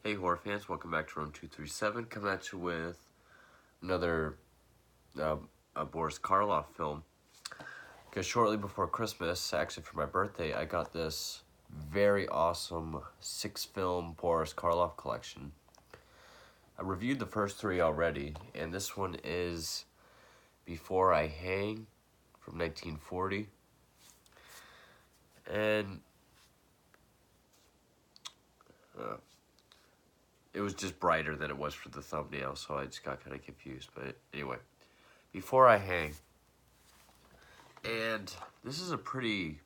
Hey horror fans, welcome back to Room 237. Coming at you with another Boris Karloff film. Because shortly before Christmas, actually for my birthday, I got this very awesome 6-film Boris Karloff collection. I reviewed the first 3 already, and this one is Before I Hang from 1940. And it was just brighter than it was for the thumbnail, so I just got kind of confused. But anyway, Before I Hang. And this is a pretty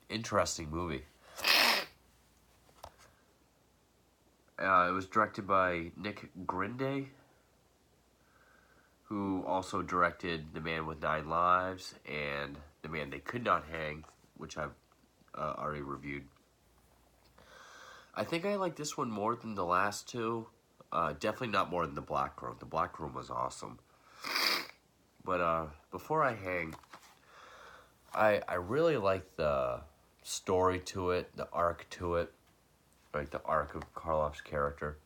interesting movie. It was directed by Nick Grinde, who also directed The Man with 9 Lives and The Man They Could Not Hang, which I've already reviewed. I think I like this one more than the last 2. Definitely not more than The Black Room. The Black Room was awesome. But Before I Hang, I really like the story to it, the arc to it, like the arc of Karloff's character.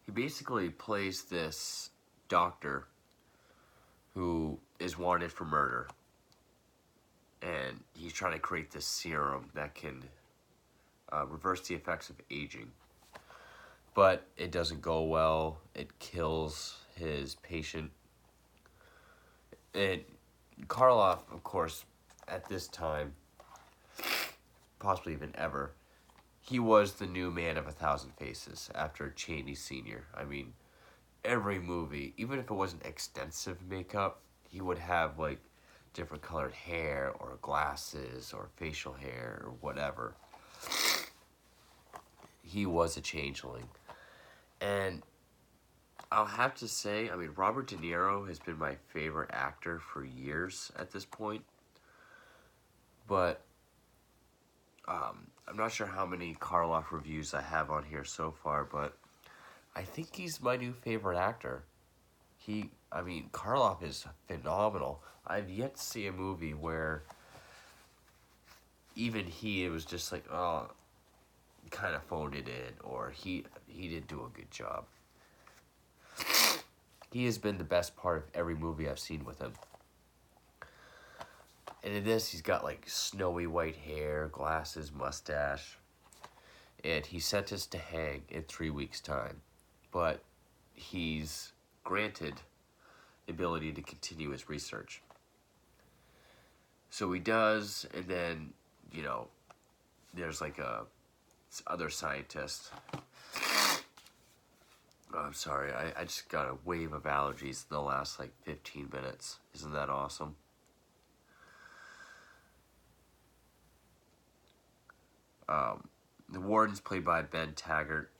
He basically plays this doctor who is wanted for murder, and he's trying to create this serum that can reverse the effects of aging. But it doesn't go well. It kills his patient. And Karloff, of course, at this time, possibly even ever, he was the new Man of 1,000 Faces after Chaney Sr. I mean, every movie, even if it wasn't extensive makeup, he would have like different colored hair or glasses or facial hair or whatever. He was a changeling. And I'll have to say, I mean, Robert De Niro has been my favorite actor for years at this point. But I'm not sure how many Karloff reviews I have on here so far, but I think he's my new favorite actor. Karloff is phenomenal. I've yet to see a movie where even it was just like, oh, kind of phoned it in, or he didn't do a good job. He has been the best part of every movie I've seen with him. And in this, he's got like snowy white hair, glasses, mustache. And he's sentenced to hang in 3 weeks' time. But he's granted the ability to continue his research. So he does, and then, there's like this other scientist. Oh, I'm sorry, I just got a wave of allergies in the last like 15 minutes. Isn't that awesome? The warden's played by Ben Taggart.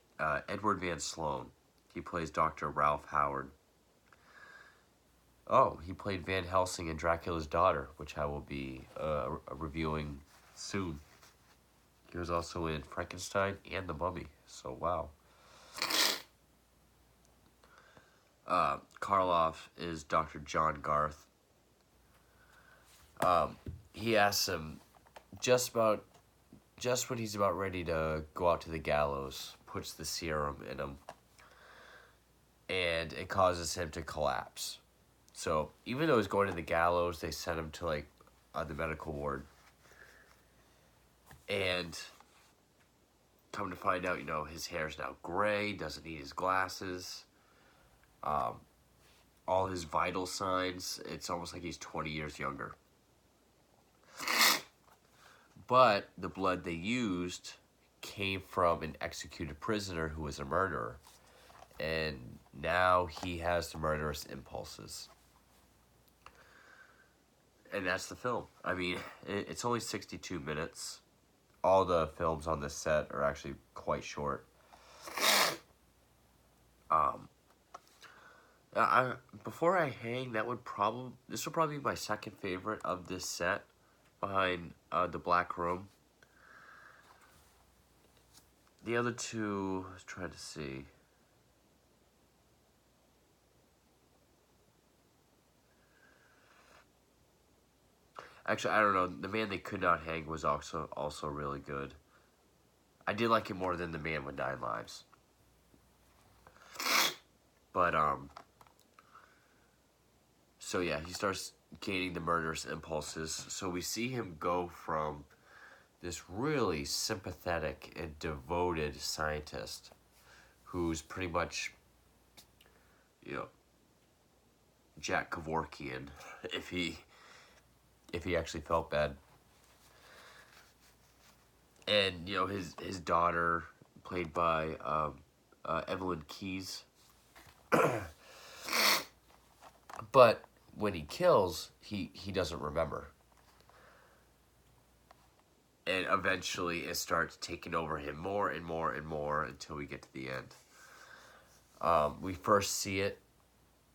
Edward Van Sloan, he plays Dr. Ralph Howard. Oh, he played Van Helsing in Dracula's Daughter, which I will be reviewing soon. He was also in Frankenstein and The Mummy, so wow. Karloff is Dr. John Garth. He asks him just when he's about ready to go out to the gallows, puts the serum in him, and it causes him to collapse. So even though he's going to the gallows, they send him to like the medical ward, and come to find out, his hair's now gray, doesn't need his glasses. All his vital signs, it's almost like he's 20 years younger. But the blood they used came from an executed prisoner who was a murderer. And now he has the murderous impulses. And that's the film. I mean, it's only 62 minutes. All the films on this set are actually quite short. Before I Hang, this would probably be my second favorite of this set, behind The Black Room. The other two, I was trying to see. Actually, I don't know. The Man They Could Not Hang was also really good. I did like it more than The Man with Nine Lives. But, so yeah, he starts gaining the murderous impulses. So we see him go from this really sympathetic and devoted scientist who's pretty much, you know, Jack Kevorkian, if he actually felt bad. And, you know, his daughter, played by Evelyn Keyes. But when he kills, he doesn't remember. And eventually it starts taking over him more and more and more until we get to the end. We first see it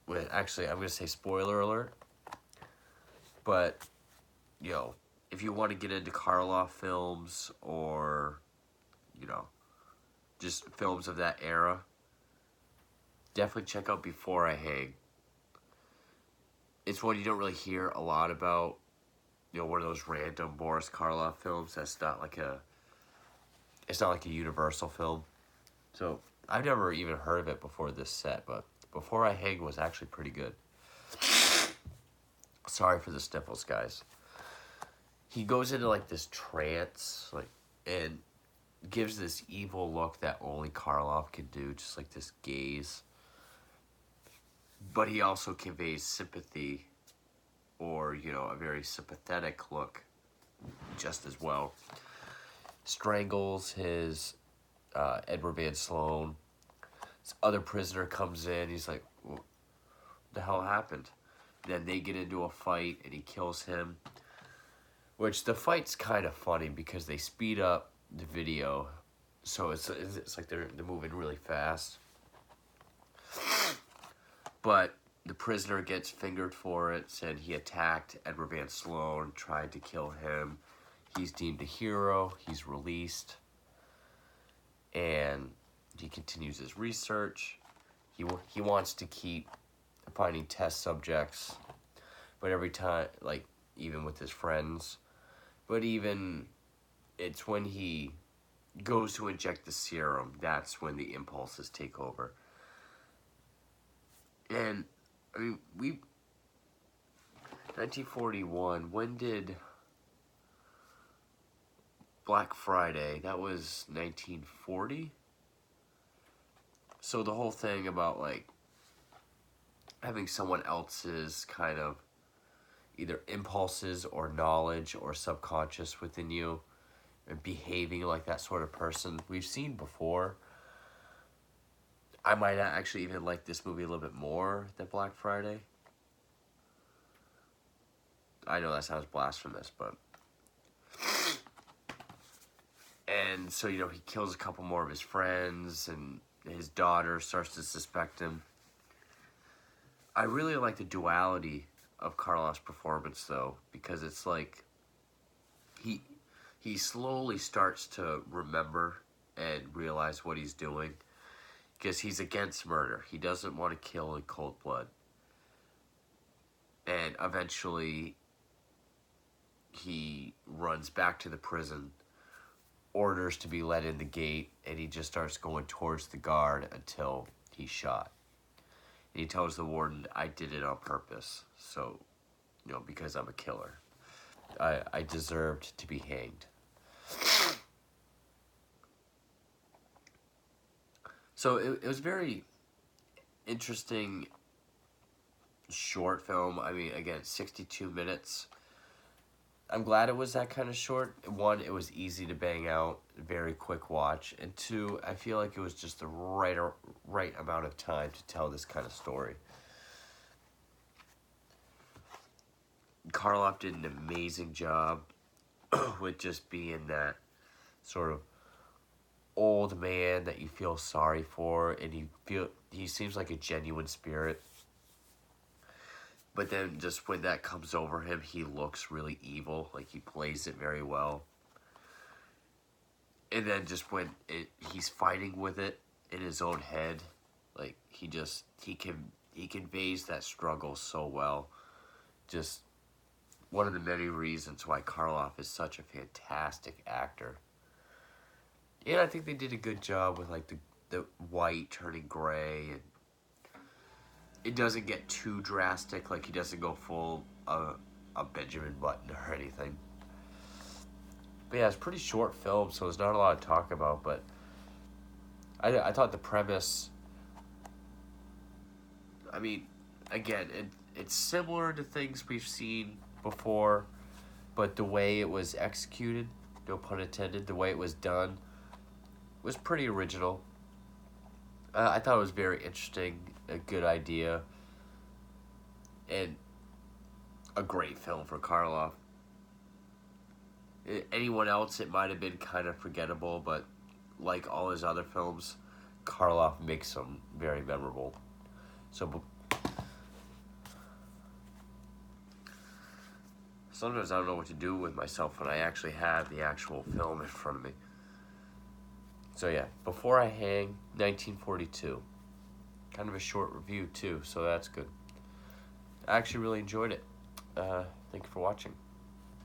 with, actually, I'm going to say spoiler alert. But, you know, if you want to get into Karloff films or, you know, just films of that era, definitely check out Before I Hang. It's one you don't really hear a lot about. You know, one of those random Boris Karloff films that's not like a, it's not like a Universal film. So I've never even heard of it before this set, but Before I Hang was actually pretty good. Sorry for the sniffles, guys. He goes into like this trance, like, and gives this evil look that only Karloff can do, just like this gaze. But he also conveys sympathy, or, you know, a very sympathetic look just as well. Strangles his Edward Van Sloan. This other prisoner comes in. He's like, what the hell happened? Then they get into a fight and he kills him. Which the fight's kind of funny because they speed up the video. So it's like they're moving really fast. But the prisoner gets fingered for it, said he attacked Edward Van Sloan, tried to kill him. He's deemed a hero. He's released. And he continues his research. He wants to keep finding test subjects. But every time, like, even with his friends. But even, it's when he goes to inject the serum, that's when the impulses take over. And, I mean, 1941, when did Black Friday, that was 1940? So the whole thing about, like, having someone else's kind of either impulses or knowledge or subconscious within you and behaving like that sort of person, we've seen before. I might actually even like this movie a little bit more than Black Friday. I know that sounds blasphemous, but... And so, you know, he kills a couple more of his friends, and his daughter starts to suspect him. I really like the duality of Karloff's performance, though, because it's like he slowly starts to remember and realize what he's doing, because he's against murder. He doesn't want to kill in cold blood. And eventually, he runs back to the prison, orders to be let in the gate, and he just starts going towards the guard until he's shot. And he tells the warden, I did it on purpose, so, you know, because I'm a killer. I deserved to be hanged. So it was very interesting short film. I mean, again, 62 minutes. I'm glad it was that kind of short. One, it was easy to bang out, very quick watch. And two, I feel like it was just the right amount of time to tell this kind of story. Karloff did an amazing job with just being that sort of old man that you feel sorry for, and he seems like a genuine spirit. But then just when that comes over him, he looks really evil. Like, he plays it very well. And then just when he's fighting with it in his own head, like, he conveys that struggle so well. Just one of the many reasons why Karloff is such a fantastic actor. And I think they did a good job with like the white turning gray, and it doesn't get too drastic. Like he doesn't go full a Benjamin Button or anything. But yeah, it's a pretty short film, so there's not a lot to talk about. But I thought the premise. I mean, again, it's similar to things we've seen before, but the way it was executed, no pun intended, the way it was done was pretty original. I thought it was very interesting, a good idea, and a great film for Karloff. Anyone else, it might have been kind of forgettable, but like all his other films, Karloff makes them very memorable. So sometimes I don't know what to do with myself when I actually have the actual film in front of me. So yeah, Before I Hang, 1942. Kind of a short review too, so that's good. I actually really enjoyed it. Thank you for watching.